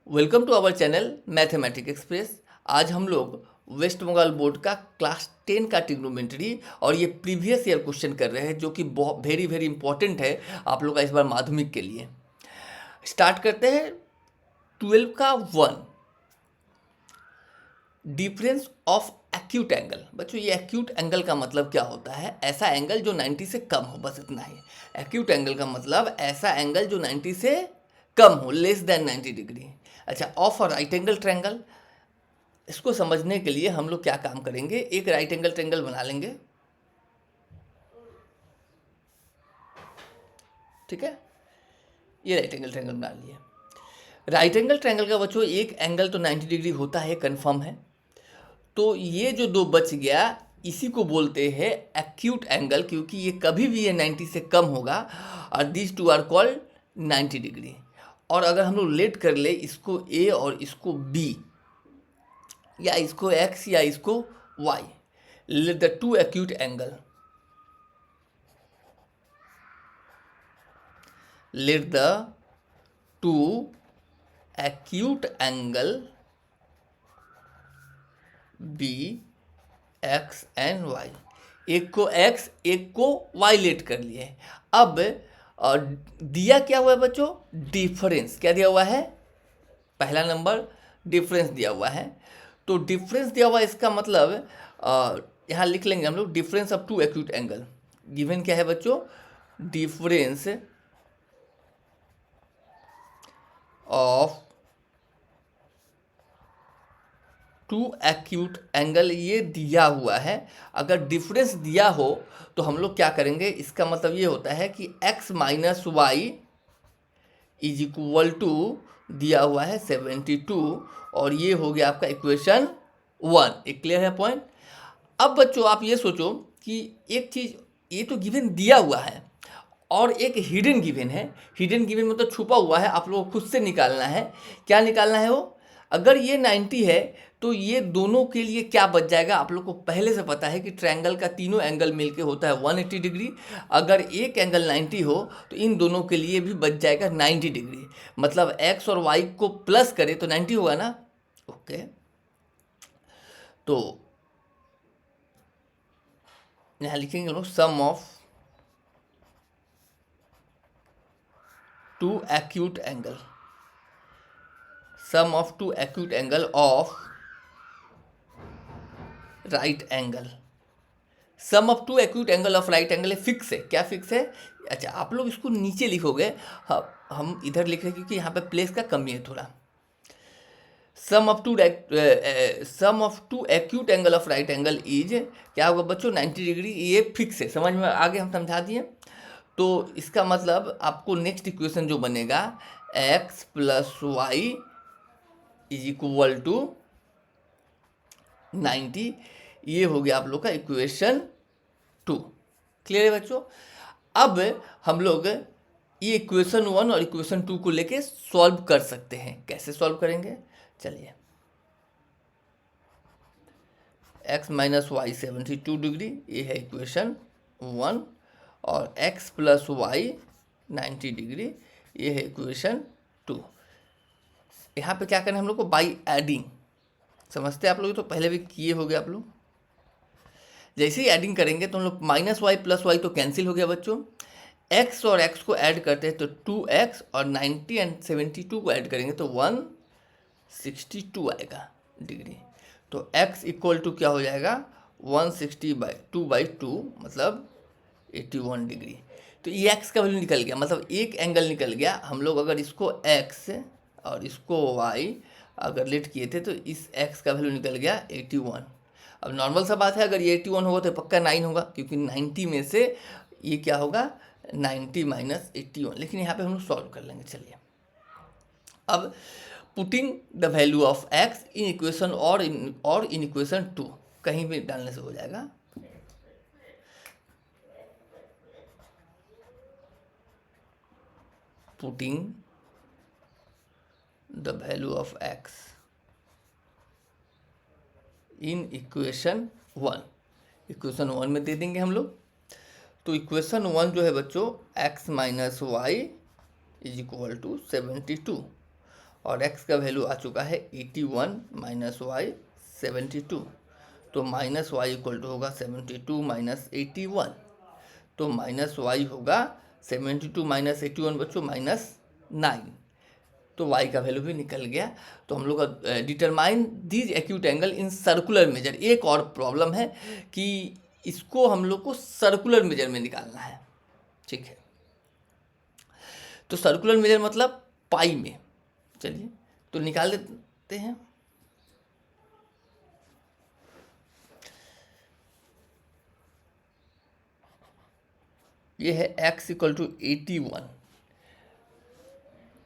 Welcome to our channel Mathematic Express. आज हम लोग वेस्ट बंगाल बोर्ड का क्लास 10 का ट्रिग्नोमेट्री और ये प्रीवियस ईयर क्वेश्चन कर रहे हैं जो कि बहुत वेरी वेरी इंपॉर्टेंट है आप लोग का इस बार माध्यमिक के लिए। स्टार्ट करते हैं 12 का 1 डिफरेंस ऑफ एक्यूट एंगल। बच्चों ये एक्यूट एंगल का मतलब क्या होता है? ऐसा एंगल जो 90 से कम हो, बस इतना ही। एक्यूट एंगल का मतलब ऐसा एंगल जो 90 से कम हो, लेस देन 90 डिग्री। अच्छा, of a right angle triangle, इसको समझने के लिए हम लोग क्या काम करेंगे, एक राइट एंगल ट्रायंगल बना लेंगे। ठीक है, ये राइट एंगल ट्रायंगल बना लिए। राइट एंगल ट्रायंगल का बच्चों एक एंगल तो 90 डिग्री होता है, कंफर्म है। तो ये जो दो बच गया इसी को बोलते हैं एक्यूट एंगल, क्योंकि ये कभी भी ये 90 से कम होगा और this two are called 90 degree. और अगर हम लोग लेट कर ले इसको ए और इसको बी, या इसको एक्स या इसको Y, let the two acute angle, let the two acute angle be x and y। एक को x एक को y लेट कर लिए। अब दिया क्या हुआ है बच्चों? डिफरेंस। क्या दिया हुआ है? पहला नंबर डिफरेंस दिया हुआ है। तो डिफरेंस दिया हुआ है, इसका मतलब यहाँ लिख लेंगे हम लोग difference of two acute angle. Given क्या है बच्चों? Difference of two acute angle, ये दिया हुआ है। अगर डिफरेंस दिया हो तो हम लोग क्या करेंगे, इसका मतलब ये होता है कि x minus Y is equal to दिया हुआ है 72, और ये हो गया आपका इक्वेशन 1। एक क्लियर है पॉइंट? अब बच्चों आप ये सोचो कि एक चीज़, ये तो गिवन दिया हुआ है और एक हिडन गिवन है। हिडन गिवन मतलब छुपा हुआ है, आप लोगों को खुद से निकालना है। क्या निकालना है वो? अगर ये 90 है तो ये दोनों के लिए क्या बच जाएगा? आप लोग को पहले से पता है कि ट्रायंगल का तीनों एंगल मिलके होता है 180 डिग्री। अगर एक एंगल 90 हो तो इन दोनों के लिए भी बच जाएगा 90 डिग्री। मतलब x और y को प्लस करें तो 90 होगा ना। ओके, तो यहाँ लिखेंगे लोग sum of two acute angle, sum of two acute angle of right angle. Sum of two acute angle of right angle है, फिक्स है। क्या फिक्स है? अच्छा, आप लोग इसको नीचे लिखोगे, हम इधर लिख रहे हैं क्योंकि यहाँ पे प्लेस का कमी है थोड़ा। Sum of two acute angle of right angle is क्या होगा बच्चों? 90 डिग्री। ये फिक्स है, समझ में आगे हम समझा दिए। तो इसका मतलब आपको नेक्स्ट इक्वेशन जो बनेगा x plus y is equal to 90, ये हो गया आप लोग का इक्वेशन 2। क्लियर है बच्चों? अब हम लोग ये इक्वेशन 1 और इक्वेशन 2 को लेके सॉल्व कर सकते हैं। कैसे सॉल्व करेंगे? चलिए, x माइनस वाई 72 डिग्री, ये है इक्वेशन 1, और x प्लस वाई 90 डिग्री, ये है इक्वेशन 2। यहाँ पे क्या करना है हम लोग को? By adding. समझते हैं आप लोग? तो पहले भी किए हो गए आप लोग। जैसे ही एडिंग करेंगे तो हम लोग माइनस वाई प्लस वाई तो कैंसिल हो गया बच्चों। x और x को ऐड करते हैं तो 2x, और 90 एंड 72 को ऐड करेंगे तो 162 आएगा डिग्री। तो x इक्वल टू क्या हो जाएगा? 160/2/2 मतलब 81 डिग्री। तो ये x का वैल्यू निकल गया, मतलब एक एंगल निकल गया। हम लोग अगर इसको x और इसको y अगर लेट किए थे तो इस x का वैल्यू निकल गया 81। अब नॉर्मल सा बात है, अगर ये 81 होगा तो पक्का 9 होगा, क्योंकि 90 में से ये क्या होगा? 90 माइनस 81। लेकिन यहाँ पे हम लोग सॉल्व कर लेंगे। चलिए, अब putting the value of x in equation और इन इक्वेशन 2, कहीं भी डालने से हो जाएगा। Putting the value of x in equation 1, equation 1 में दे देंगे हम लोग। तो इक्वेशन 1 जो है बच्चों x minus Y is equal to 72, और x का वैल्यू आ चुका है 81 माइनस वाई 72। तो माइनस वाई इक्वल टू होगा 72 माइनस 81। तो माइनस वाई होगा 72 माइनस 81 बच्चों -9। तो y का वैल्यू भी निकल गया। तो हम लोग का determine these acute angle in circular measure. एक और प्रॉब्लम है कि इसको हम लोग को सर्कुलर मेजर में निकालना है। ठीक है, तो सर्कुलर मेजर मतलब पाई में। चलिए तो निकाल लेते हैं। ये है x इक्वल टू 81।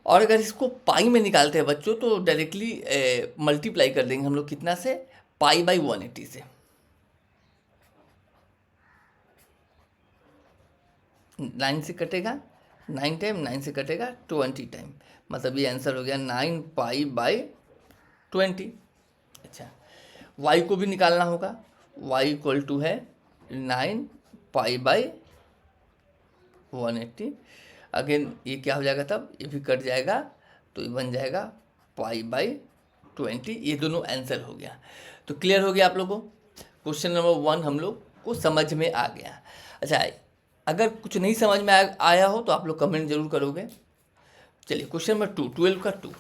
और अगर इसको पाई में निकालते हैं बच्चों तो डायरेक्टली मल्टीप्लाई कर देंगे हम लोग कितना से, पाई बाई 180 से। 9 से कटेगा, 9 टाइम 9 से कटेगा 20 टाइम, मतलब ये आंसर हो गया 9 पाई बाई 20। अच्छा, y को भी निकालना होगा। y इक्वल टू है 9 पाई बाई 180। अगेन ये क्या हो जाएगा, तब ये भी कट जाएगा तो ये बन जाएगा पाई बाई 20। ये दोनों आंसर हो गया। तो क्लियर हो गया आप लोगों को, क्वेश्चन नंबर 1 हम लोग को समझ में आ गया। अच्छा, अगर कुछ नहीं समझ में आया हो तो आप लोग कमेंट जरूर करोगे। चलिए क्वेश्चन नंबर 2, 12 का 2।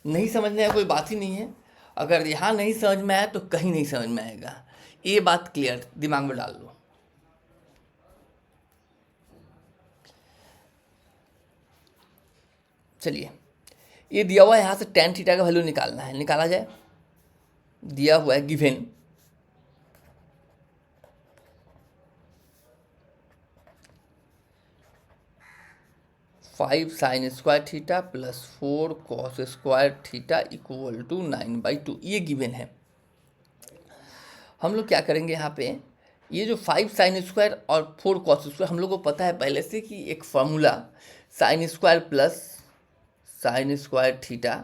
नहीं समझने का कोई बात ही नहीं है। अगर यहाँ नहीं समझ में आया तो कहीं नहीं समझ में आएगा, ये बात क्लियर दिमाग में डाल लो। चलिए, ये दिया हुआ है यहाँ से tan थीटा का वैल्यू निकालना है, निकाला जाए। दिया हुआ है given 5 sine square theta plus 4 cos square theta equal to 9/2, ये गिवन है। हम लोग क्या करेंगे यहाँ पे, ये जो 5 साइन स्क्वायर और 4 कॉस स्क्वायर हम लोग को पता है पहले से कि एक formula sine square plus sine square theta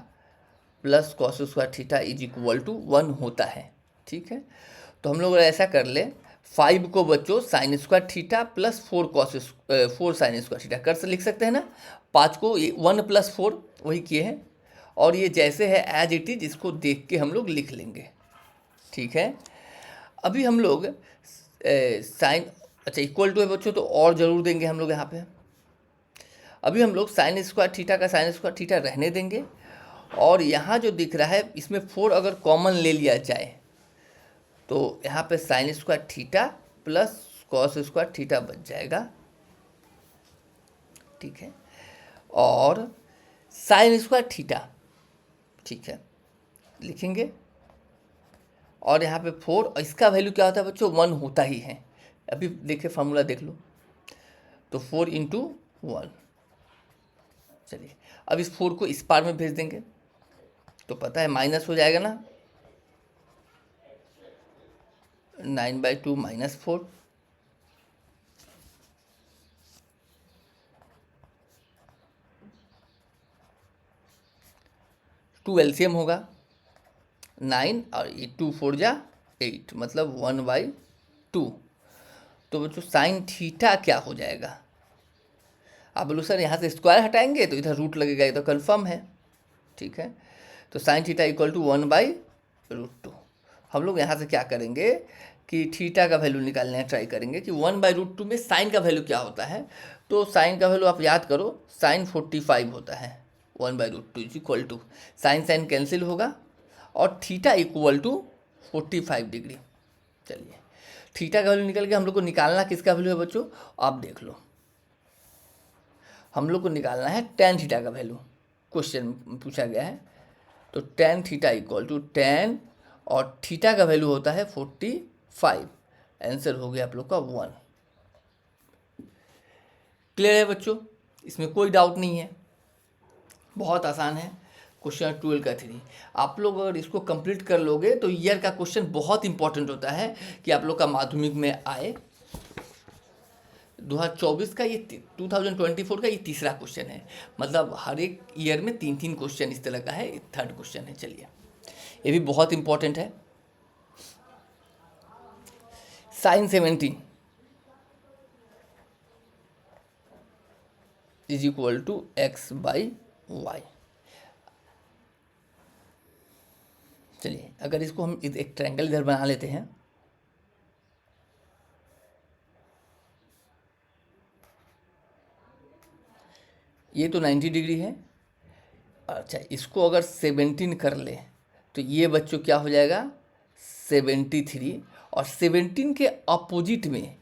plus cos square theta is equal to 1 होता है। ठीक है, तो हम लोग ऐसा कर ले, 5 को बच्चों sign square theta plus 4 sign square theta कर से लिख सकते हैं ना। 5 को 1 प्लस 4 वही किए हैं, और ये जैसे है एज इट इज इसको देख के हम लोग लिख लेंगे। ठीक है, अभी हम लोग साइन, अच्छा इक्वल टू है बच्चों तो और ज़रूर देंगे हम लोग यहाँ पे। अभी हम लोग साइन स्क्वायर थीटा का साइन स्क्वायर थीटा रहने देंगे, और यहाँ जो दिख रहा है इसमें 4 अगर कॉमन ले लिया जाए तो यहाँ पे sign square theta plus cos square theta बच जाएगा। ठीक है, और साइन स्क्वायर थीटा, ठीक है लिखेंगे, और यहाँ पे 4, इसका वैल्यू क्या होता है बच्चों, 1 होता ही है। अभी देखिए फार्मूला देख लो, तो 4 इंटू 1। चलिए अब इस 4 को इस पार में भेज देंगे तो पता है माइनस हो जाएगा ना, 9/2 माइनस 4। टू एलसीएम होगा 9 और ये 2 4 जा 8, मतलब 1/2। तो बच्चों साइन थीटा क्या हो जाएगा, आप बोलो सर यहाँ से स्क्वायर हटाएंगे तो इधर रूट लगेगा, ये तो कन्फर्म है। ठीक है, तो साइन थीटा इक्वल टू 1/√2। हम लोग यहाँ से क्या करेंगे कि थीटा का वैल्यू निकालने ट्राई करेंगे कि 1/√2 में साइन का वैल्यू क्या होता है। तो साइन का वैल्यू आप याद करो, साइन 45 होता है। 1/√2 is equal to sine sine cancel होगा और थीटा इक्वल टू 45 डिग्री। चलिए थीटा का वैल्यू निकल गया। हम लोग को निकालना किसका वैल्यू है बच्चों, आप देख लो, हम लोग को निकालना है tan थीटा का वैल्यू। क्वेश्चन पूछा गया है, तो tan theta equal to tan, और थीटा का वैल्यू होता है 45। आंसर हो गया आप लोग का 1। क्लियर है बच्चों, इसमें कोई डाउट नहीं है, बहुत आसान है। क्वेश्चन 12 का 3 आप लोग अगर इसको कंप्लीट कर लोगे तो ईयर का क्वेश्चन बहुत इंपॉर्टेंट होता है कि आप लोग का माध्यमिक में आए। 2024 का ये 2024 का ये तीसरा क्वेश्चन है, मतलब हर एक ईयर में 3-3 क्वेश्चन इस तरह का है, थर्ड क्वेश्चन है। चलिए ये भी बहुत इंपॉर्टेंट है। Sine 70, is equal to x by y. चलिए अगर इसको हम एक ट्रायंगल इधर बना लेते हैं, ये तो 90 डिग्री है। अच्छा, इसको अगर 17 कर ले तो ये बच्चों क्या हो जाएगा 73। और 17 के अपोजिट में,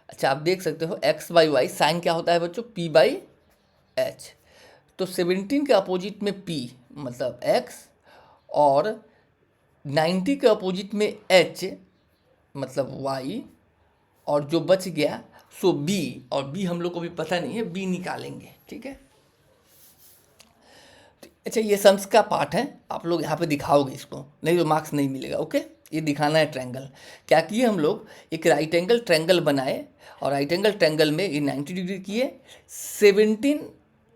अच्छा आप देख सकते हो एक्स बाई वाई साइन क्या होता है बच्चों पी बाई एच। तो 17 के अपोजिट में पी मतलब एक्स, और 90 के अपोजिट में एच मतलब वाई, और जो बच गया सो बी, और बी हम लोग को भी पता नहीं है, बी निकालेंगे। ठीक है, अच्छा ये सम्स का पार्ट है, आप लोग यहाँ पे दिखाओगे इसको, नहीं तो मार्क्स नहीं मिलेगा। ओके, ये दिखाना है ट्रायंगल। क्या किए हम लोग, एक राइट एंगल ट्रायंगल बनाए, और राइट एंगल ट्रायंगल में ये 90 डिग्री किए। 17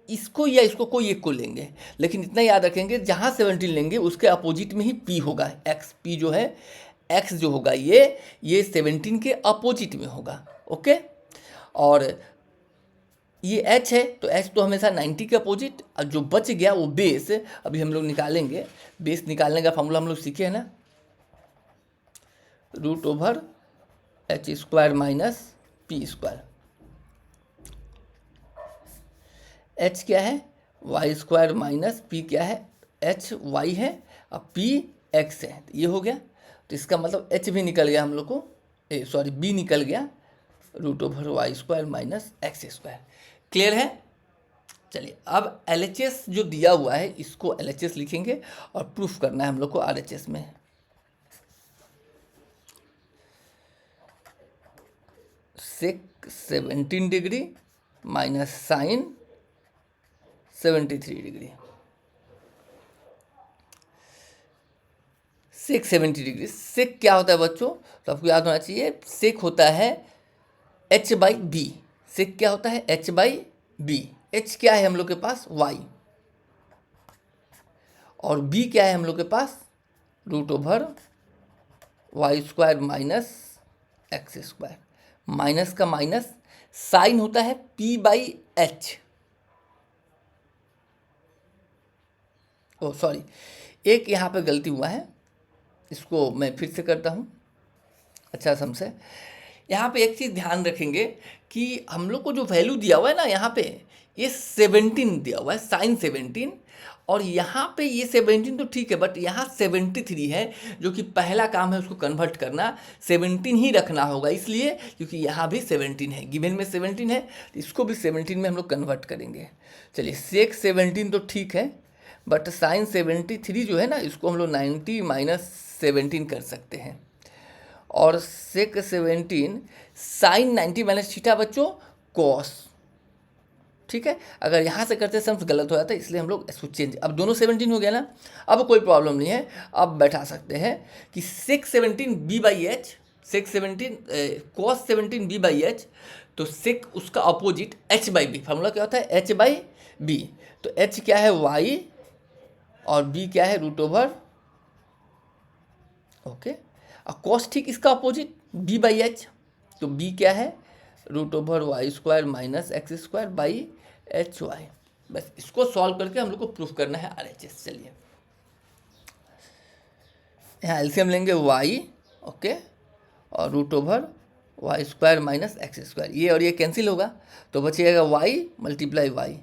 इसको या इसको कोई एक को लेंगे, लेकिन इतना याद रखेंगे जहाँ 17 लेंगे उसके अपोजिट में ही पी होगा। एक्स पी जो है, एक्स जो होगा ये 17 के अपोजिट में होगा। ओके, और ये h है तो h तो हमेशा 90 के अपोजिट, और जो बच गया वो बेस अभी हम लोग निकालेंगे। बेस निकालने का फॉर्मूला हम लोग सीखे हैं ना, root over h square minus p square. h क्या है वाई स्क्वायर माइनस पी क्या है एच वाई है, और पी एक्स है। तो ये हो गया, तो इसका मतलब h भी निकल गया हम लोग को, सॉरी बी निकल गया, root over Y square minus x square. Clear है। चलिए अब LHS जो दिया हुआ है इसको LHS लिखेंगे, और प्रूफ करना है हम लोग को RHS में। सेक 17 डिग्री माइनस साइन 73 डिग्री, सेक 70 डिग्री। सेक क्या होता है बच्चों, तो आपको याद होना चाहिए, सेक होता है h बाई बी। सेक क्या होता है h बाई बी। h क्या है हम लोग के पास y, और b क्या है हम लोग के पास root over Y square minus x square. Minus का माइनस, साइन होता है p by H. Oh sorry, एक यहाँ पे गलती हुआ है, इसको मैं फिर से करता हूँ। अच्छा समझे, यहाँ पे एक चीज़ ध्यान रखेंगे कि हम लोग को जो वैल्यू दिया हुआ है ना, यहाँ पे ये 17 दिया हुआ है साइन 17, और यहाँ पे ये 17 तो ठीक है, बट यहाँ 73 है, जो कि पहला काम है उसको कन्वर्ट करना, 17 ही रखना होगा, इसलिए क्योंकि यहाँ भी 17 है, गिवन में 17 है, तो इसको भी 17 में हम लोग कन्वर्ट करेंगे। चलिए सेक 17 तो ठीक है, बट साइन 73 जो है ना, इसको हम लोग 90 माइनस 17 कर सकते हैं, और सेक 17 साइन 90 माइनस थीटा बच्चों कॉस। ठीक है, अगर यहाँ से करते सम्स गलत हो जाता है, इसलिए हम लोग इसको चेंज, अब दोनों 17 हो गया ना, अब कोई प्रॉब्लम नहीं है। अब बैठा सकते हैं कि sec 17 b by h, sec 17 cos 17 b by h, तो सेक उसका opposite h by b. Formula क्या होता है एच बाई बी, तो एच क्या है वाई, और बी क्या है रूट ओवर, ओके, और कॉस ठीक इसका अपोजिट बी बाई एच, तो बी क्या है root over Y square minus x square by h y. बस इसको सॉल्व करके हम लोग को प्रूफ करना है RHS। चलिए यहाँ एलसीएम लेंगे वाई, ओके, और root over Y square minus x square, ये और ये कैंसिल होगा, तो बचेगा Y multiply Y,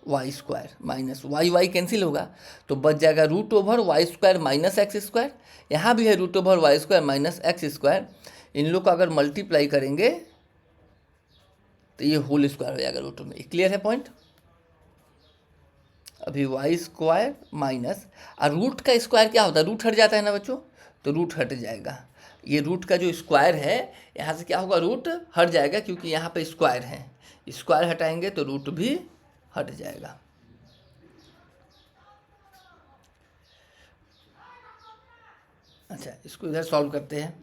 Y square minus Y, Y cancel होगा, तो बच जाएगा root over Y square minus x square. यहाँ भी है root over Y square minus x square, इन लोग का अगर मल्टीप्लाई करेंगे तो ये होल स्क्वायर हो जाएगा रूट में। क्लियर है पॉइंट। अभी वाई स्क्वायर माइनस, और रूट का स्क्वायर क्या होता है, रूट हट जाता है ना बच्चों, तो रूट हट जाएगा, ये रूट का जो स्क्वायर है यहाँ से क्या होगा रूट हट जाएगा, क्योंकि यहाँ पे स्क्वायर है, स्क्वायर हटाएंगे तो रूट भी हट जाएगा। अच्छा इसको इधर सॉल्व करते हैं।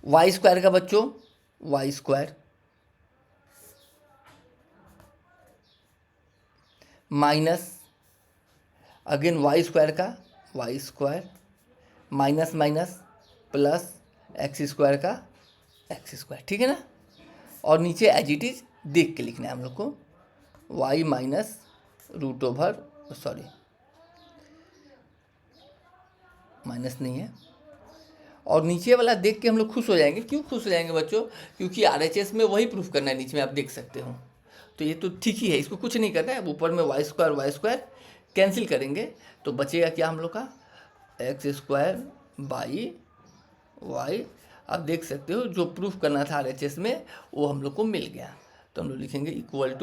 वाई स्क्वायर का बच्चों Y square minus again Y square का Y square minus minus plus X square का एक्स स्क्वायर। ठीक है ना, और नीचे एज इट इज देख के लिखना है हम लोग को, y minus root over, sorry minus नहीं है, और नीचे वाला देख के हम लोग खुश हो जाएंगे। क्यों खुश हो जाएंगे बच्चों? क्योंकि RHS में वही प्रूफ करना है, नीचे में आप देख सकते हो। तो ये तो ठीक ही है, इसको कुछ नहीं करना है। ऊपर में वाई स्क्वायर कैंसिल करेंगे तो बचेगा क्या हम लोग का, एक्स स्क्वायर बाई वाई। आप देख सकते हो जो प्रूफ करना था RHS में वो हम लोग को मिल गया। तो हम लोग लिखेंगे इक्वल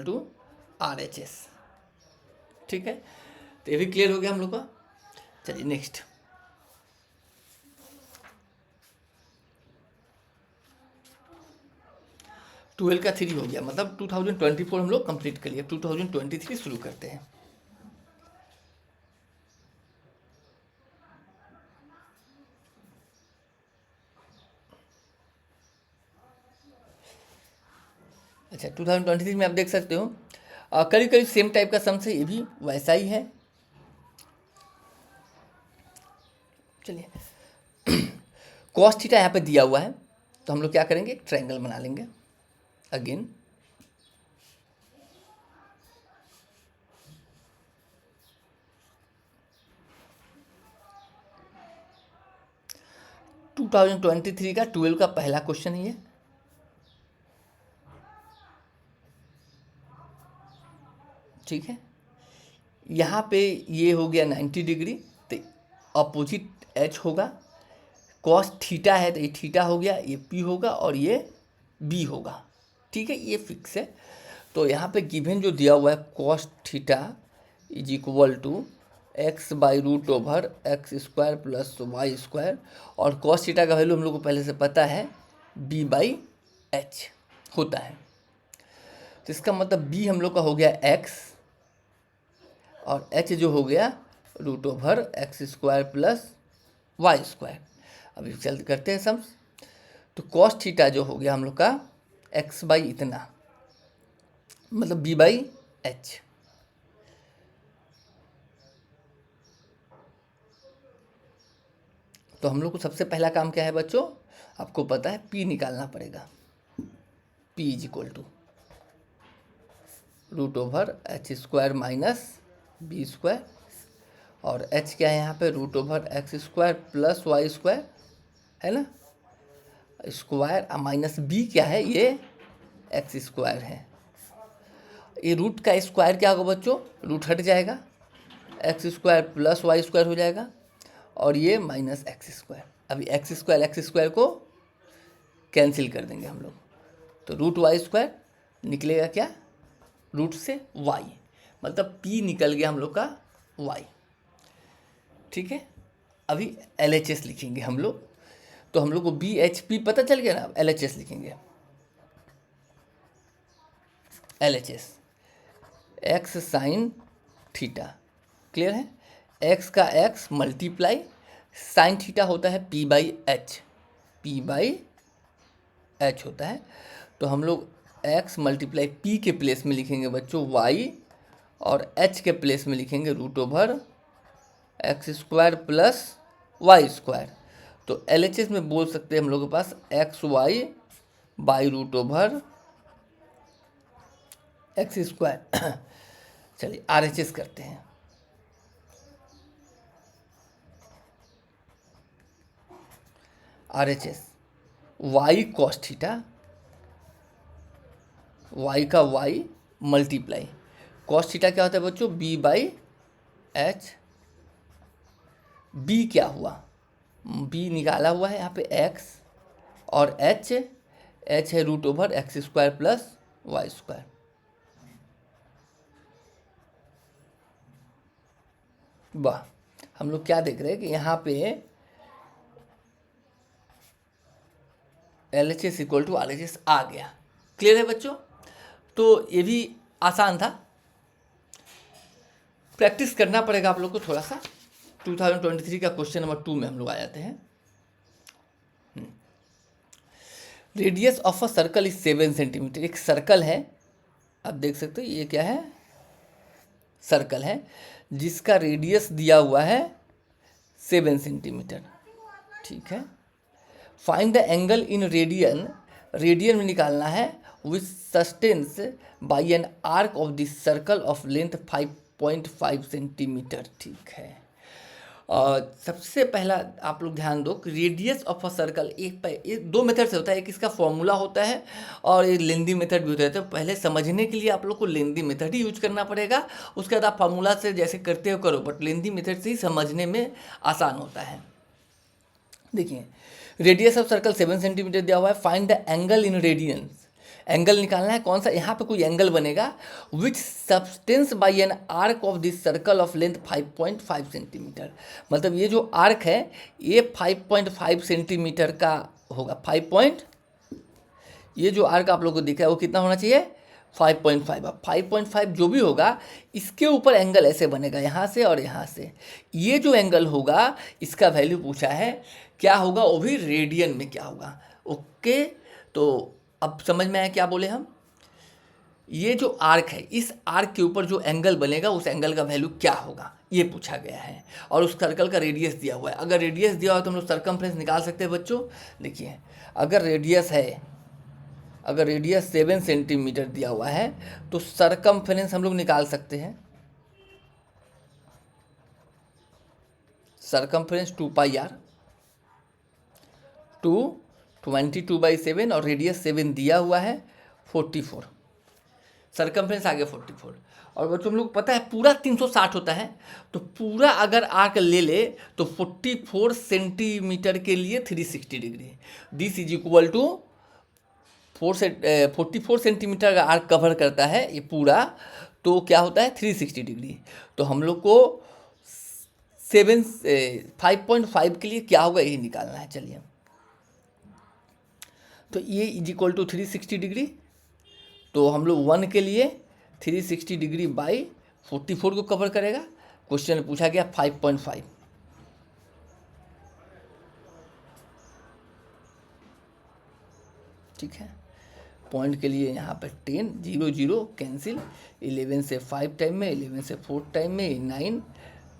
टू RHS। ठीक है, तो ये भी क्लियर हो गया हम लोग का। चलिए नेक्स्ट, ट्वेल्व का 3 हो गया, मतलब 2024 हम लोग कंप्लीट कर लिया। 2023 शुरू करते हैं। अच्छा, 2023 में आप देख सकते हो करीब करीब सेम टाइप का सम से ये भी वैसा ही है। चलिए कॉस थीटा यहाँ पे दिया हुआ है, तो हम लोग क्या करेंगे, एक ट्रायंगल बना लेंगे अगेन। टू 2023 का 12 का पहला क्वेश्चन ही है। ठीक है, यहाँ पे ये हो गया 90 डिग्री, तो अपोजिट एच होगा। कॉस थीटा है तो ये थीटा हो गया, ये पी होगा और ये बी होगा। ठीक है, ये फिक्स है। तो यहाँ पे गिवन जो दिया हुआ है cos theta is equal to x by root over x square plus Y square, और कॉस थीटा का वैल्यू हम लोग को पहले से पता है बी बाई एच होता है। तो इसका मतलब बी हम लोग का हो गया एक्स और एच जो हो गया root over x square plus Y square. अभी चल करते हैं सम्स। तो कॉस थीटा जो हो गया हम लोग का एक्स बाई इतना, मतलब बी बाई एच। तो हम लोग को सबसे पहला काम क्या है बच्चों, आपको पता है पी निकालना पड़ेगा। P is equal to root over h square minus B square, और एच क्या है यहाँ पे, root over x square plus Y square है ना, स्क्वायर माइनस बी क्या है, ये एक्स स्क्वायर है। ये रूट का स्क्वायर क्या होगा बच्चों, रूट हट जाएगा, x square plus Y square हो जाएगा, और ये माइनस एक्स स्क्वायर। अभी एक्स स्क्वायर को कैंसिल कर देंगे हम लोग, तो रूट वाई स्क्वायर निकलेगा क्या, रूट से वाई, मतलब पी निकल गया हम लोग का वाई। ठीक है, अभी LHS लिखेंगे हम लोग। तो हम लोग को BHP पता चल गया ना, LHS लिखेंगे। LHS x sine theta, clear है। एक्स का एक्स मल्टीप्लाई साइन थीटा होता है P बाई एच होता है। तो हम लोग x मल्टीप्लाई P के प्लेस में लिखेंगे बच्चों y, और h के प्लेस में लिखेंगे root over x square plus Y square. तो LHS में बोल सकते हैं हम लोग के पास X Y by root over x square. चलिए RHS करते हैं। RHS y cos theta, y का y मल्टीप्लाई कॉस थीटा क्या होता है बच्चों, b बाई एच। b क्या हुआ, b निकाला हुआ है यहाँ पे x, और h है root over x square plus Y square. वाह, हम लोग क्या देख रहे हैं कि यहाँ पे LHS इक्वल टू RHS आ गया। क्लियर है बच्चों, तो ये भी आसान था, प्रैक्टिस करना पड़ेगा आप लोग को थोड़ा सा। 2023 का क्वेश्चन नंबर 2 में हम लोग आ जाते हैं। Radius of a circle is 7 centimetre. एक सर्कल है, आप देख सकते हो ये क्या है, सर्कल है, जिसका रेडियस दिया हुआ है 7 सेंटीमीटर। ठीक है, find the angle in radian, radian में निकालना है, विच sustains by an arc of the circle of length 5.5 centimetre. ठीक है, सबसे पहला आप लोग ध्यान दो कि रेडियस ऑफ अ सर्कल एक दो मेथड से होता है, एक इसका फॉर्मूला होता है और एक लेंदी मेथड भी होता है। तो पहले समझने के लिए आप लोग को लेंदी मेथड ही यूज करना पड़ेगा, उसके बाद आप फार्मूला से जैसे करते हो करो, बट लेंदी मेथड से ही समझने में आसान होता है। देखिए, रेडियस ऑफ सर्कल 7 सेंटीमीटर दिया हुआ है, find the angle in radiance, angle निकालना है कौन सा, यहाँ पे कोई एंगल बनेगा, which substance by an arc of this circle of length 5.5 centimetre. मतलब ये जो आर्क है ये 5.5 सेंटीमीटर का होगा। ये जो आर्क आप लोगों को दिख रहा है वो कितना होना चाहिए, 5.5। अब 5.5 जो भी होगा इसके ऊपर एंगल ऐसे बनेगा, यहाँ से और यहाँ से। ये जो एंगल होगा इसका वैल्यू पूछा है, क्या होगा, वो भी रेडियन में क्या होगा। ओके, तो अब समझ में आया क्या बोले हम। ये जो आर्क है, इस आर्क के ऊपर जो एंगल बनेगा उस एंगल का वैल्यू क्या होगा, ये पूछा गया है। और उस सर्कल का रेडियस दिया हुआ है। अगर रेडियस दिया हुआ है तो हम लोग सर्कमफ्रेंस निकाल सकते हैं बच्चों। देखिए, अगर रेडियस 7 सेंटीमीटर दिया हुआ है तो सर्कमफ्रेंस हम लोग निकाल सकते हैं। सर्कमफ्रेंस 2πr, 22/7 और रेडियस 7 दिया हुआ है 44, सर्कमफ्रेंस आ गया 44। और बच्चों हम लोग पता है पूरा 360 होता है, तो पूरा अगर आर्क ले ले तो 44 सेंटीमीटर के लिए 360 degree. This is equal to 44 centimetre का आर्क कवर करता है ये पूरा, तो क्या होता है 360 डिग्री। तो हम लोग को 5.5 के लिए क्या होगा यही निकालना है। चलिए, तो ये इज इक्वल टू 360 डिग्री, तो हम लोग 1 के लिए 360 डिग्री बाई 44 को कवर करेगा। क्वेश्चन में पूछा गया 5.5। ठीक है, पॉइंट के लिए यहाँ पर 10, 0 0 कैंसिल, 11 से 5 टाइम में, 11 से 4 टाइम में 9,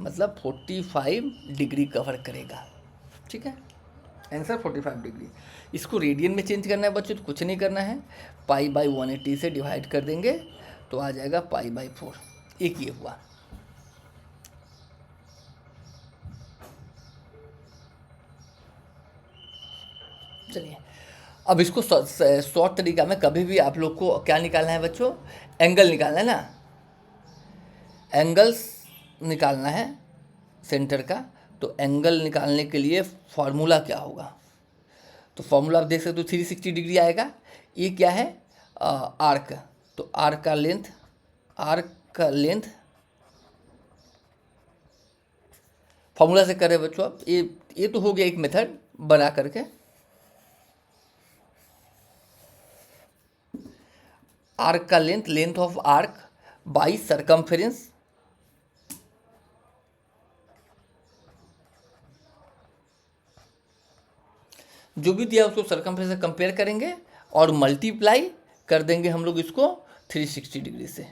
मतलब 45 डिग्री कवर करेगा। ठीक है, आंसर 45 डिग्री। इसको रेडियन में चेंज करना है बच्चों, तो कुछ नहीं करना है, π/180 से डिवाइड कर देंगे तो आ जाएगा π/4। एक ये हुआ। चलिए, अब इसको शॉर्ट तरीका में कभी भी आप लोग को क्या निकालना है बच्चों, एंगल निकालना है ना, एंगल्स निकालना है सेंटर का। तो एंगल निकालने के लिए फॉर्मूला क्या होगा, तो फॉर्मूला आप देख सकते हो 360 डिग्री आएगा। ये क्या है, आर्क, तो आर्क का लेंथ फॉर्मूला से करें बच्चों आप। ये तो हो गया एक मेथड बना करके। आर्क का length of arc by circumference, जो भी दिया उसको सर्कमफ्रेंस से कंपेयर करेंगे और मल्टीप्लाई कर देंगे हम लोग इसको 360 डिग्री से,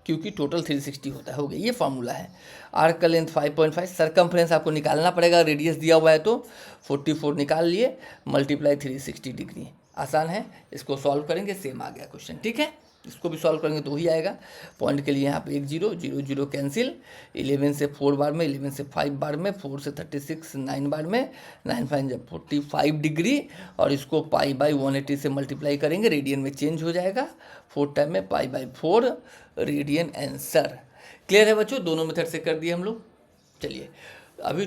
क्योंकि टोटल 360 होता है। हो गया, ये फार्मूला है। आर्क का लेंथ 5.5, सर्कमफ्रेंस आपको निकालना पड़ेगा, रेडियस दिया हुआ है तो 44 निकाल लिए, मल्टीप्लाई 360 डिग्री। आसान है, इसको सॉल्व करेंगे सेम आ गया क्वेश्चन। ठीक है, इसको भी सॉल्व करेंगे तो ही आएगा। पॉइंट के लिए यहाँ पे 1 0 0 0 कैंसिल, 11 से 4 बार में, 11 से 5 बार में, 4 से 36 9 बार में, 9 5 जब 45 डिग्री, और इसको π/180 से मल्टीप्लाई करेंगे, रेडियन में चेंज हो जाएगा, 4 टाइम में π/4 रेडियन आंसर। क्लियर है बच्चों, दोनों मेथड से कर दिए हम लोग। चलिए, अभी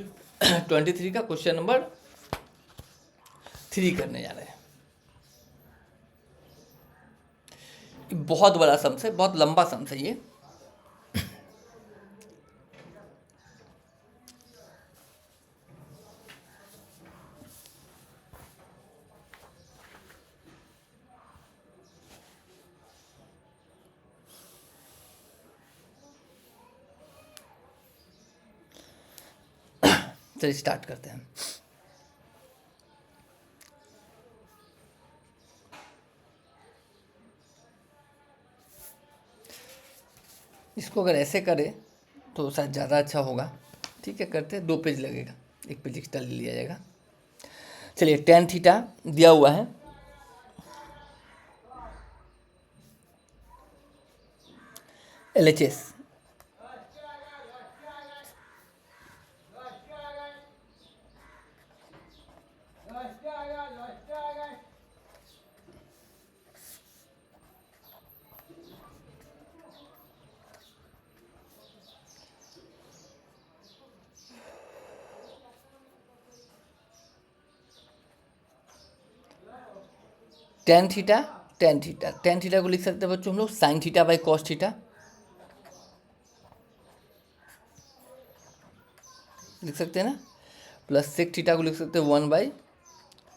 23 का क्वेश्चन नंबर 3 करने जा रहे हैं। बहुत बड़ा सम्स है, बहुत लंबा सम्स है ये। चलिए स्टार्ट करते हैं। इसको अगर ऐसे करें तो शायद ज़्यादा अच्छा होगा। ठीक है, करते हैं, 2 पेज लगेगा, 1 पेज एक्स्ट्रा ले लिया जाएगा। चलिए, टेन थीटा दिया हुआ है, LHS टेन थीटा को लिख सकते हैं बच्चों हम लोग sign theta by cos theta, लिख सकते हैं ना। प्लस सेक थीटा को लिख सकते हैं 1 बाई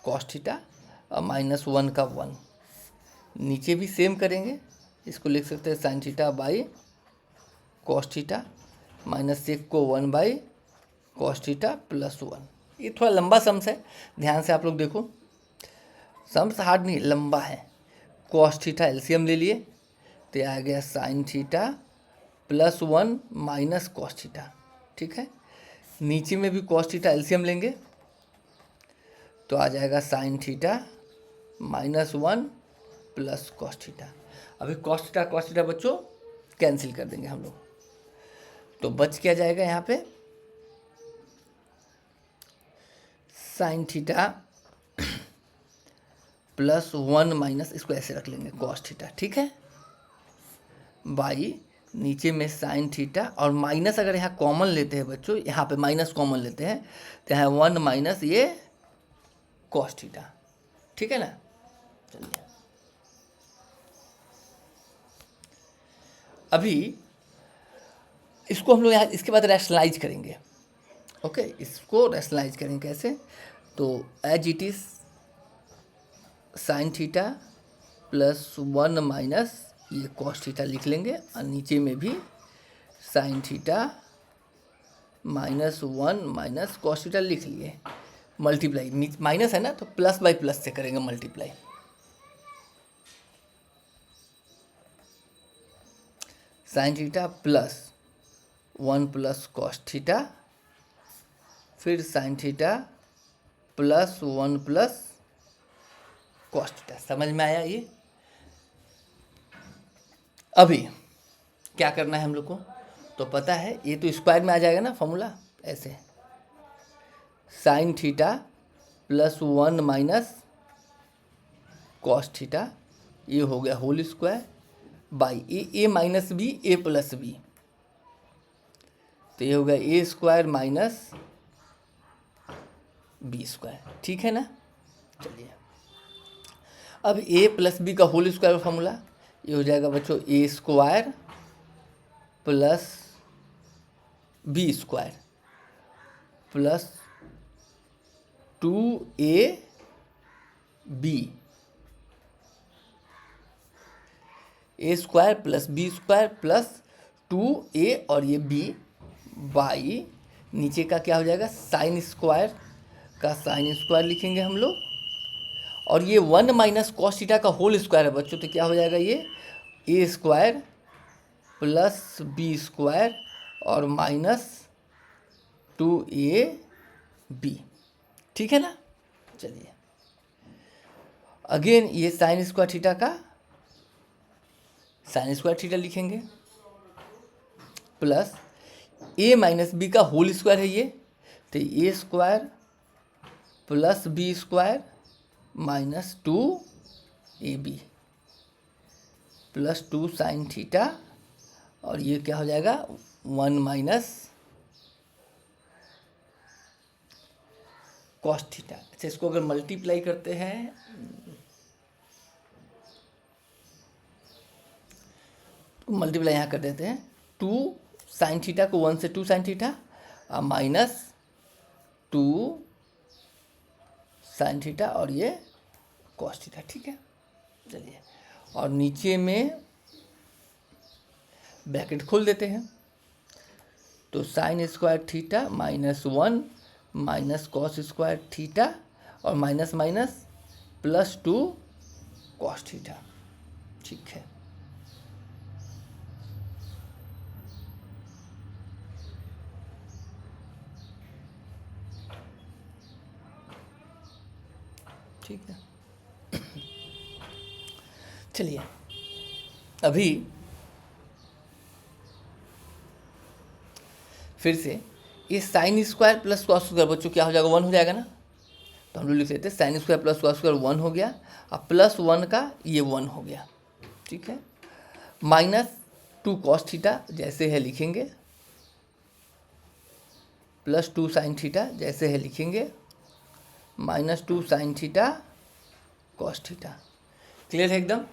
कॉस थीटा और -1 का 1। नीचे भी सेम करेंगे, इसको लिख सकते हैं sine theta by cos theta, minus sec को 1 बाई कॉस थीटा प्लस 1। ये थोड़ा लंबा सम्स है, ध्यान से आप लोग देखो, सम्स हार्ड नहीं, लंबा है। कॉस थीटा एलसीएम ले लिए तो आ गया sign theta plus 1 minus cos theta. ठीक है, नीचे में भी कॉस थीटा एलसीएम लेंगे तो आ जाएगा sign theta -1 plus cos theta. अभी कॉस थीटा बच्चों कैंसिल कर देंगे हम लोग, तो बच क्या जाएगा यहाँ पे, साइन थीटा प्लस 1 माइनस, इसको ऐसे रख लेंगे कॉस थीटा। ठीक है, बाई नीचे में साइन थीटा और माइनस, अगर यहाँ कॉमन लेते हैं बच्चों, यहाँ पे माइनस कॉमन लेते हैं तो यहाँ 1 माइनस ये कॉस थीटा। ठीक है ना। चलिए, अभी इसको हम लोग यहाँ इसके बाद रैशनलाइज करेंगे। ओके, इसको रैशनलाइज करेंगे कैसे, तो as it is sine theta plus 1 minus ये कॉस थीटा लिख लेंगे और नीचे में भी sine theta -1 minus cos theta लिख लिए। मल्टीप्लाई, माइनस है ना तो प्लस बाई प्लस से करेंगे multiply. Sine theta plus 1 plus cos theta, फिर sine theta plus 1 plus cos theta. समझ में आया ये। अभी क्या करना है हम लोग को, तो पता है ये तो स्क्वायर में आ जाएगा ना फॉर्मूला, ऐसे sine theta plus 1 minus cos theta, ये हो गया whole square by A minus B A plus B, तो ये हो गया A square minus B square. ठीक है ना। चलिए, अब ए प्लस बी का होल स्क्वायर फॉर्मूला ये हो जाएगा बच्चों A square plus B square plus 2ab, A square plus B square plus 2a और ये b बाई नीचे का क्या हो जाएगा, साइन स्क्वायर का साइन स्क्वायर लिखेंगे हम लोग, और ये 1 माइनस कॉस थीटा का होल स्क्वायर है बच्चों, तो क्या हो जाएगा ये A square plus B square और माइनस 2ab। ठीक है ना। चलिए, अगेन ये साइन स्क्वायर थीटा का साइन स्क्वायर थीटा लिखेंगे प्लस ए माइनस बी का होल स्क्वायर है ये, तो A square plus B square minus 2ab plus 2 sine theta, और ये क्या हो जाएगा 1 माइनस कॉस थीटा। अच्छा, इसको अगर मल्टीप्लाई करते हैं तो मल्टीप्लाई यहाँ कर देते हैं, 2 साइन थीटा को 1 से 2 sine theta minus 2 sine theta और ये कॉस थीटा। ठीक है, चलिए, और नीचे में ब्रैकेट खोल देते हैं, तो sine square theta -1 minus cos square theta और minus minus plus 2 cos theta. ठीक है, ठीक है। चलिए अभी फिर से ये sine square plus cos square बच्चों क्या हो जाएगा, 1 हो जाएगा ना। तो हम लोग लिख लेते हैं sign square plus cos square 1 हो गया, अब प्लस 1 का ये 1 हो गया, ठीक है। माइनस 2 कॉस थीटा जैसे है लिखेंगे, प्लस 2 साइन थीटा जैसे है लिखेंगे, minus 2 sine theta cos theta. Clear है एकदम।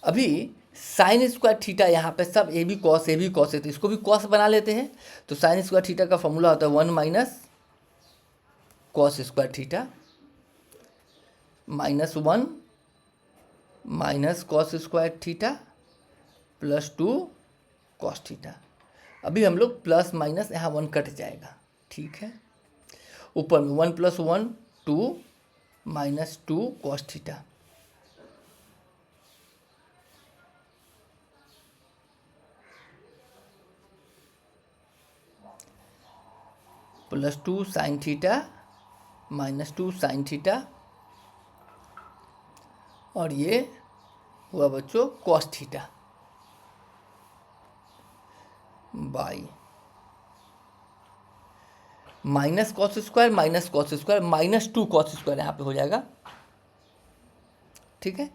अभी साइन स्क्वायर थीटा यहाँ पे सब ए बी कॉस है, तो इसको भी कॉस बना लेते हैं। तो साइन स्क्वायर थीटा का फॉर्मूला होता है 1 minus cos square theta minus 1 minus cos square theta plus 2 cos theta. अभी हम लोग प्लस माइनस यहाँ 1 कट जाएगा, ठीक है। ऊपर में 1 plus 1 2 minus 2 cos theta, plus 2 sine theta minus 2 sine theta, और ये हुआ बच्चों cos theta by minus cos square minus 2 cos square यहाँ पे हो जाएगा, ठीक है।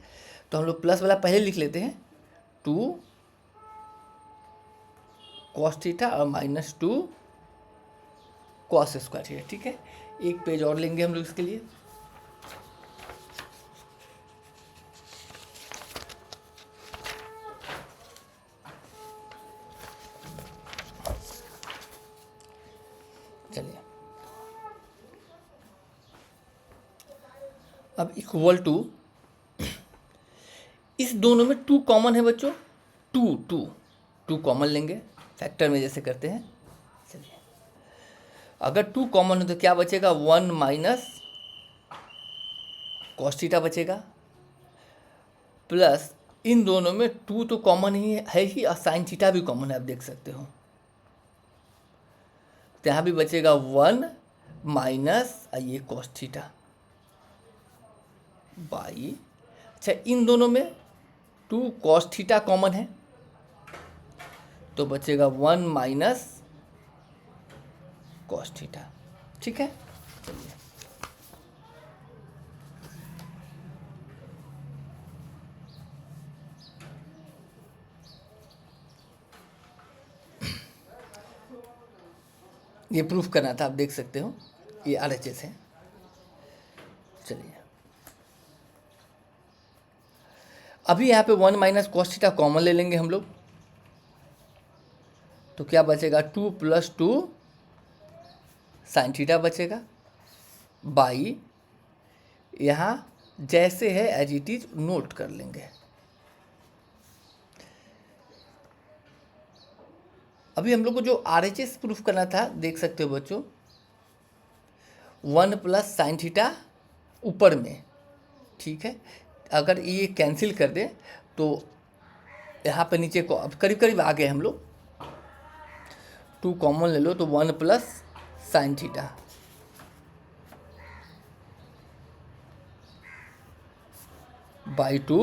तो हम लोग प्लस वाला पहले लिख लेते हैं, 2 कॉस थीटा और माइनस 2 कॉस स्क्वायर थीटा, ठीक है। एक पेज और लेंगे हम लोग इसके लिए। चलिए अब इक्वल टू, इस दोनों में 2 कॉमन है बच्चों, 2 कॉमन लेंगे फैक्टर में जैसे करते हैं। चलिए अगर 2 कॉमन हो तो क्या बचेगा, 1 माइनस कॉस थीटा बचेगा, प्लस इन दोनों में 2 तो कॉमन ही है और साइन थीटा भी कॉमन है, आप देख सकते हो। तो यहाँ भी बचेगा 1 माइनस ये कॉस थीटा बाई, अच्छा इन दोनों में 2 कॉस थीटा कॉमन है, तो बचेगा 1 माइनस कॉस थीटा, ठीक है। चलिए ये प्रूफ करना था, आप देख सकते हो ये RHS है। चलिए अभी यहाँ पे 1 माइनस कॉस थीटा कॉमन ले लेंगे हम लोग, तो क्या बचेगा, 2 प्लस 2 साइन थीटा बचेगा बाई, यहाँ जैसे है एज इट इज नोट कर लेंगे। अभी हम लोग को जो RHS प्रूफ करना था, देख सकते हो बच्चों, 1 प्लस साइन थीटा ऊपर में, ठीक है। अगर ये कैंसिल कर दे तो यहाँ पे नीचे को अब करीब करीब आ गए हम लोग, 2 कॉमन ले लो तो 1 plus sign theta by 2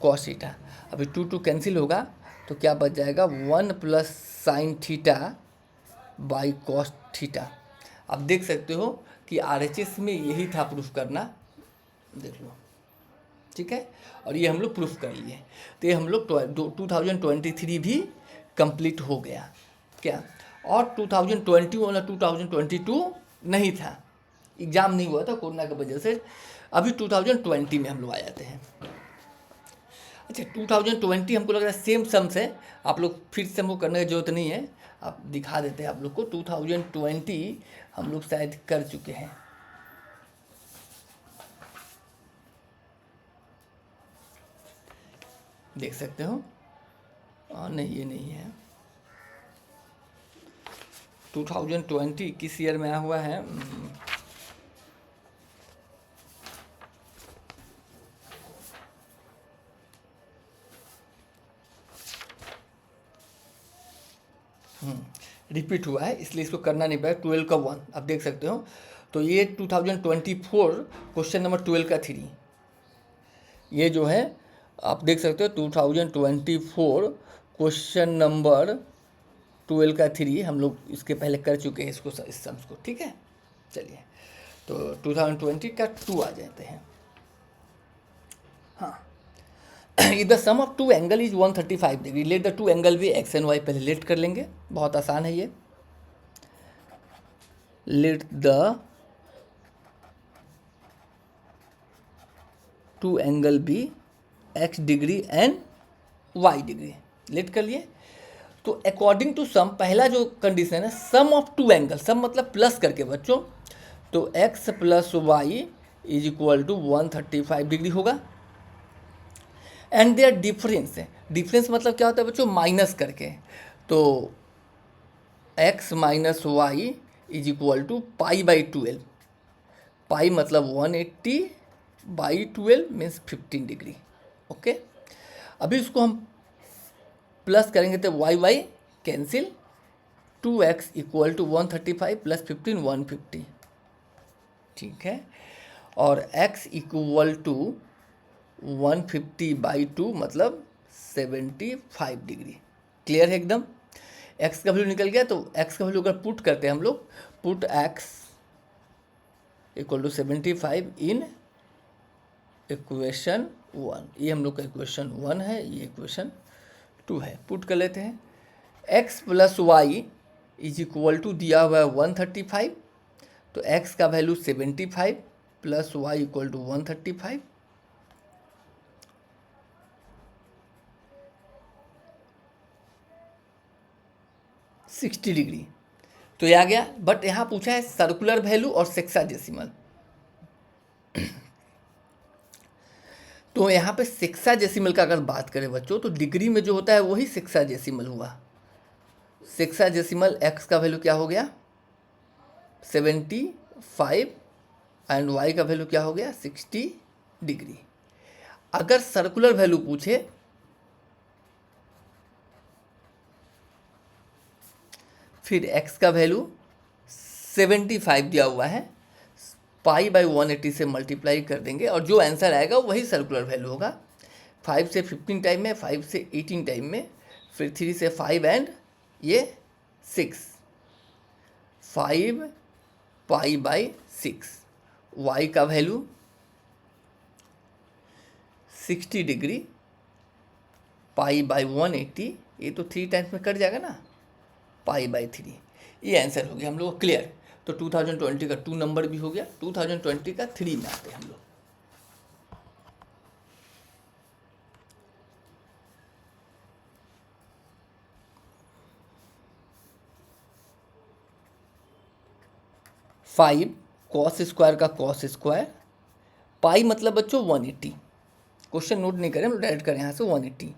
cos theta. अभी 2 कैंसिल होगा तो क्या बच जाएगा, 1 plus sign theta by cos theta. आप देख सकते हो कि RHS में यही था प्रूफ करना, देख लो, ठीक है। और ये हम लोग प्रूफ कर लिए, तो ये हम लोग 2023 भी कंप्लीट हो गया क्या। और 2021 और 2022 नहीं था, एग्ज़ाम नहीं हुआ था कोरोना की वजह से, अभी 2020 में हम लोग आ जाते हैं। अच्छा 2020 हमको लग रहा है सेम सम्स है, आप लोग फिर से हमको करने की जरूरत नहीं है, आप दिखा देते हैं आप लोग को। 2020 हम लोग शायद कर चुके हैं, देख सकते हो। नहीं ये नहीं है, 2020 किस ईयर में आया हुआ है, रिपीट हुआ है, इसलिए इसको करना नहीं पाया। 12 का 1 आप देख सकते हो। तो ये 2024 क्वेश्चन नंबर 12 का 3, ये जो है आप देख सकते हो 2024 क्वेश्चन नंबर 12 का 3 हम लोग इसके पहले कर चुके हैं इसको, इस सम्स को। ठीक है, चलिए तो 2020 का 2 आ जाते हैं। हाँ, if the sum of two angle is 135 degree, let the two angle भी एक्स एंड वाई। पहले लेट कर लेंगे, बहुत आसान है ये। Let the two angle be x degree and y degree, let कर लिए। तो अकॉर्डिंग टू सम, पहला जो कंडीशन है sum of two angle, sum मतलब प्लस करके बच्चों, तो x plus y is equal to 135 degree होगा। एंड देयर डिफरेंस है, डिफरेंस मतलब क्या होता है बच्चों, माइनस करके। तो x minus Y is equal to pi by 12, pi मतलब 180 बाई 12 मीन्स 15 डिग्री। ओके, अभी उसको हम प्लस करेंगे तो y Y cancel, 2x equal to 135 plus 15 150। ठीक है, और x इक्वल टू 150 बाई 2 मतलब 75 डिग्री। क्लियर है एकदम। x का वैल्यू निकल गया, तो x का वैल्यू अगर पुट करते हैं हम लोग, put x equal to 75 in equation 1, ये हम लोग का इक्वेशन 1 है, ये इक्वेशन 2 है। पुट कर लेते हैं, x plus y is equal to दिया हुआ है 135, तो x का वैल्यू 75 plus y equal to 135, degree तो ये आ गया। बट यहाँ पूछा है सर्कुलर वैल्यू और सेक्साडेसिमल। तो यहाँ पे सेक्साडेसिमल का अगर बात करें बच्चों, तो डिग्री में जो होता है वही सेक्साडेसिमल हुआ। सेक्साडेसिमल x का वैल्यू क्या हो गया 75 एंड y का वैल्यू क्या हो गया 60 डिग्री। अगर सर्कुलर वैल्यू पूछे, फिर x का वैल्यू 75 दिया हुआ है, पाई बाई 180 से मल्टीप्लाई कर देंगे और जो आंसर आएगा वही सर्कुलर वैल्यू होगा। 5 से 15 टाइम में, 5 से 18 टाइम में, फिर 3 से 5 एंड ये 6, 5 पाई बाई 6। y का वैल्यू 60 डिग्री, पाई बाई 180, ये तो 3 टाइम्स में कट जाएगा ना, पाई बाई 3। ये आंसर हो गया हम लोग क्लियर। तो 2020 का 2 नंबर भी हो गया, 2020 का 3 में आते हैं हम लोग। फाइव कॉस स्क्वायर का कॉस स्क्वायर, पाई मतलब बच्चों 180, क्वेश्चन नोट नहीं करें, हम डायरेक्ट करें यहाँ से 180,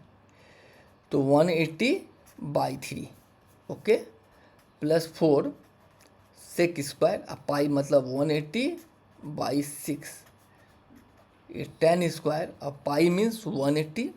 तो 180 by 3, okay, plus 4 sec square, अब पाई मतलब 180 बाई 6, ये 10 स्क्वायर, अब पाई मीन्स 180,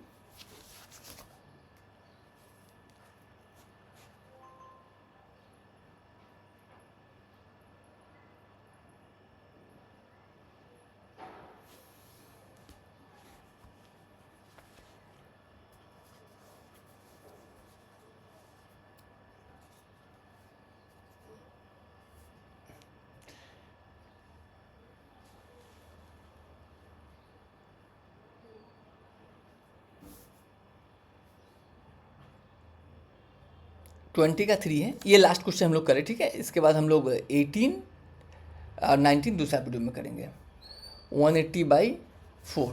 ट्वेंटी का 3 है। ये लास्ट क्वेश्चन हम लोग करें, ठीक है। इसके बाद हम लोग 18 और 19 दूसरा वीडियो में करेंगे। 180 बाई 4,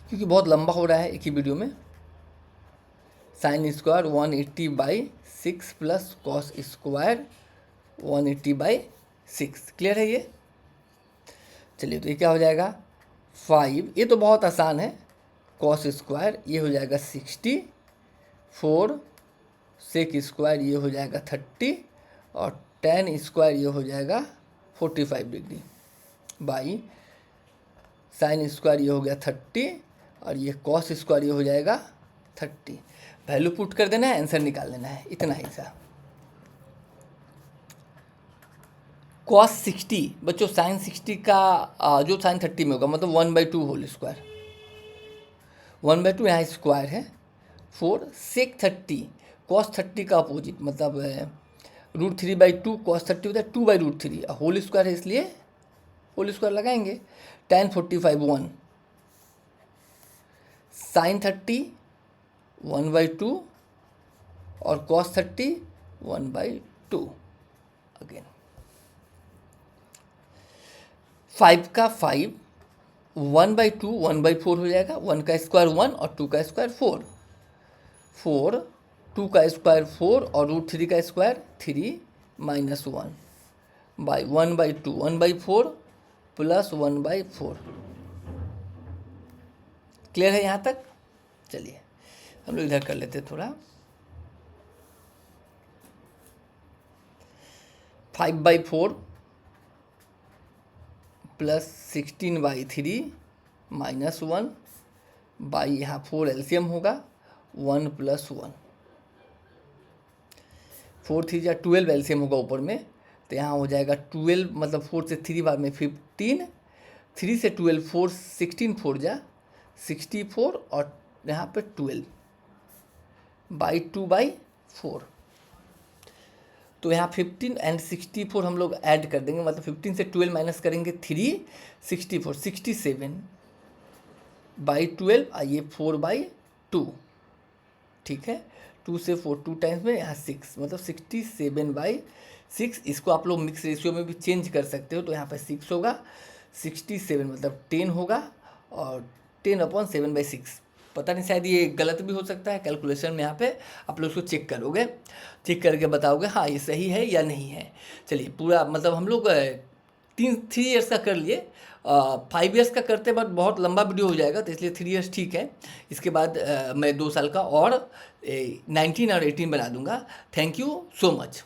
क्योंकि बहुत लंबा हो रहा है एक ही वीडियो में। Sine square 180 by 6 plus cos square 180 by 6, clear है ये। चलिए, तो ये क्या हो जाएगा 5, ये तो बहुत आसान है, कॉस स्क्वायर ये हो जाएगा 60, 4 सेक स्क्वायर ये हो जाएगा 30 और 10 स्क्वायर ये हो जाएगा 45 डिग्री, बाई साइन स्क्वायर ये हो गया 30 और ये कॉस स्क्वायर ये हो जाएगा 30। वैल्यू पुट कर देना है, आंसर निकाल लेना है, इतना ही सा। कॉस 60 बच्चों साइन 60 का जो साइन 30 में होगा मतलब 1/2 होल स्क्वायर, 1/2 यहाँ स्क्वायर है 4 सेक 30 कॉस 30 का अपोजिट मतलब √3/2 कॉस 30 होता है 2/√3 होल स्क्वायर है इसलिए होल स्क्वायर लगाएंगे। tan 45 1 साइन 30 1/2 और कॉस 30 1/2 अगेन 5 का 5 1/2 1/4 हो जाएगा, 1 का स्क्वायर 1 और 2 का स्क्वायर 4 4 2 का स्क्वायर 4 और √3 का स्क्वायर 3 -1 बाई 1/2 1/4 प्लस 1/4। क्लियर है यहाँ तक? चलिए हम लोग इधर कर लेते थोड़ा। 5/4 प्लस 16/3 -1 बाई यहाँ 4 एलसीएम होगा 1 + 1 4 3 या 12 एलसीएम होगा ऊपर में, तो यहाँ हो जाएगा 12 मतलब 4 से 3 बार में 15, 3 से 12 4 16 4 जा 64 और यहाँ पे 12 बाई 2/4। तो यहाँ 15 एंड 64 हम लोग ऐड कर देंगे मतलब 15 से 12 माइनस करेंगे 3 64 67 बाई 12 आइए 4/2 ठीक है। 2 से 4 2 टाइम्स में यहाँ 6 मतलब 67/6। इसको आप लोग मिक्स रेशियो में भी चेंज कर सकते हो, तो यहाँ पे 6 होगा 67 मतलब 10 होगा और 10/7/6। पता नहीं शायद ये गलत भी हो सकता है कैलकुलेशन में, यहाँ पे आप लोग उसको चेक करोगे, चेक करके बताओगे हाँ ये सही है या नहीं है। चलिए पूरा मतलब हम लोग 3 ईयर्स का कर लिए, 5 ईयर्स का करते बाद बहुत लंबा वीडियो हो जाएगा, तो इसलिए 3 ईयर्स ठीक है। इसके बाद मैं 2 साल का और 19 और 18 बना दूंगा। Thank you so much.